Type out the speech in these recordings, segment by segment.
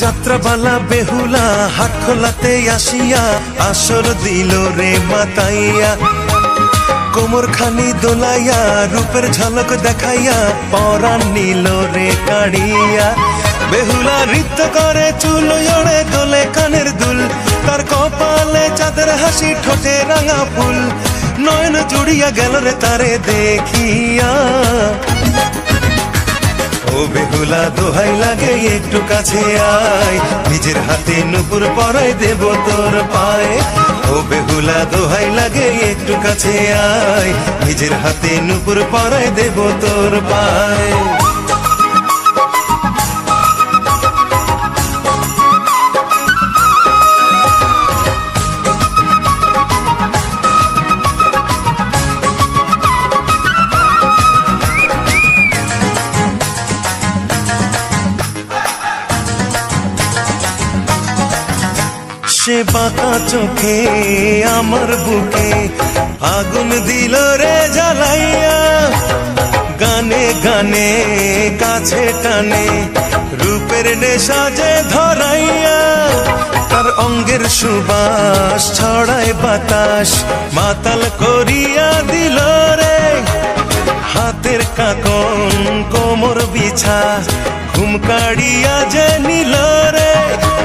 যাত্রাবালা বেহুলা হাট খোলাতে আসিয়া আসর দিল রে মাতাইয়া, কোমর খানি দোলাইয়া রূপের ঝলক দেখাইয়া পরাণ নিল রে কাড়িয়া। বেহুলা নৃত্য করে চুল ওড়ে দোলে কানের দুল, তার কপালে চাঁদের হাসি ঠোঁটে রাঙা ফুল, নয়ন জুড়িয়া গেল রে তারে দেখিয়া। ও বেহুলা দোহাই লাগে একটু কাছে আয়, নিজের হাতে নুপুর পরাই দেব তোর পায়ে। ও বেহুলা দোহাই লাগে একটু কাছে আয়, নিজের হাতে নুপুর পরাই দেব তোর পায়ে। সে বাঁকা চোখে আমার বুকে আগুন দিল রে জ্বালাইয়া, গানে গানে কাছে টানে রূপের নেশা যে ধরাইয়া। তার অঙ্গের সুবাস ছড়ায় বাতাস মাতাল করিয়া দিল রে, হাতের কাকন কোমর বিছা ঘুম কাড়িয়া যে নিল রে।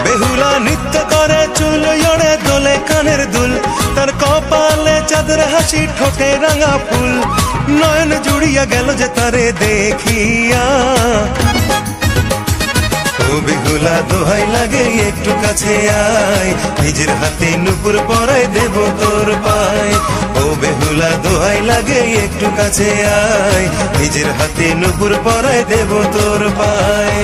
বেহুলা নৃত্য করে চুল ওড়ে দোলে কানের দুল, তার কপালে চাঁদের হাসি ঠোঁটে রাঙা ফুল, নয়ন জুড়িয়া গেল যে তারে দেখিয়া। ও বেহুলা দোহাই লাগে একটু কাছে আয়, নিজের হাতে নুপুর পরাই দেব তোর পায়ে। ও বেহুলা দোহাই লাগে একটু কাছে আয়, নিজের হাতে নুপুর পরাই দেব তোর পায়ে।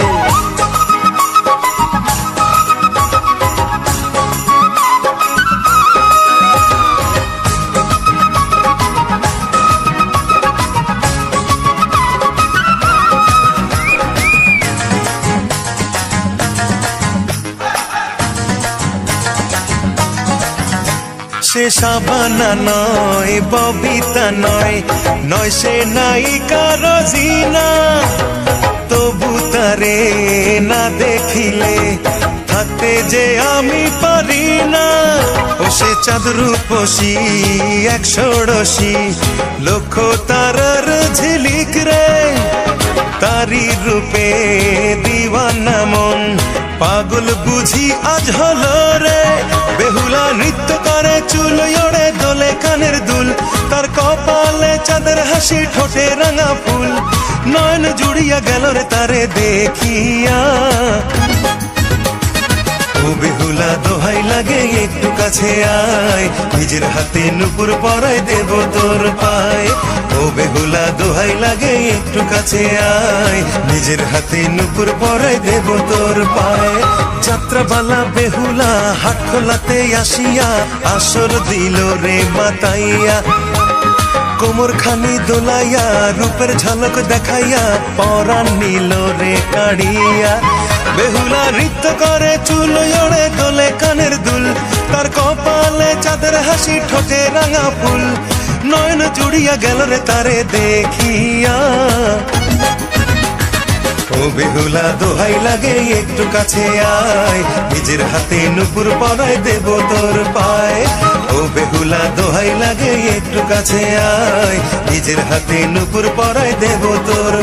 সে সাবানা নয় ববিতা নয়, নয় সে নায়িকা রোজিনা, তবু তারে না দেখিলে থাকতে যে আমি পারি না। ও সে চাঁদ রূপসী এক ষোড়শী, লক্ষ তারার ঝিলিক রে, তারি রূপে দিওয়ানা মন পাগল বুঝি আজ হলো রে। বেহুলা নৃত্য করে চুল ওড়ে দোলে কানের দুল, তার কপালে চাঁদের হাসি ঠোঁটে রাঙা ফুল, নয়ন জুড়িয়া গেল রে তারে দেখিয়া। ও বেহুলা দোহাই লাগে একটু কাছে আয়, নিজের হাতে নুপুর পরাই দেব তোর পায়ে। ও বেহুলা দোহাই লাগে একটু কাছে আয়, নিজের হাতে নুপুর পরাই দেব তোর পায়ে। যাত্রাবালা বেহুলা হাট খোলাতে আসিয়া আসর দিল রে মাতাইয়া, কোমর খানি দোলাইয়া রূপের ঝলক দেখাইয়া পরাণ নিল রে কাড়িয়া। বেহুলা নৃত্য করে চুল ওড়ে দোলে কানের দুল, তার কপালে চাঁদের হাসি ঠোঁটে রাঙা ফুল, নয়ন জুড়িয়া গেল রে তারে দেখিয়া। ও বেহুলা দোহাই লাগে একটু কাছে আয়, নিজের হাতে নুপুর পরাই দেব তোর পায়ে। ও বেহুলা দোহাই লাগে একটু কাছে আয়, নিজের হাতে নুপুর পরাই দেব তোর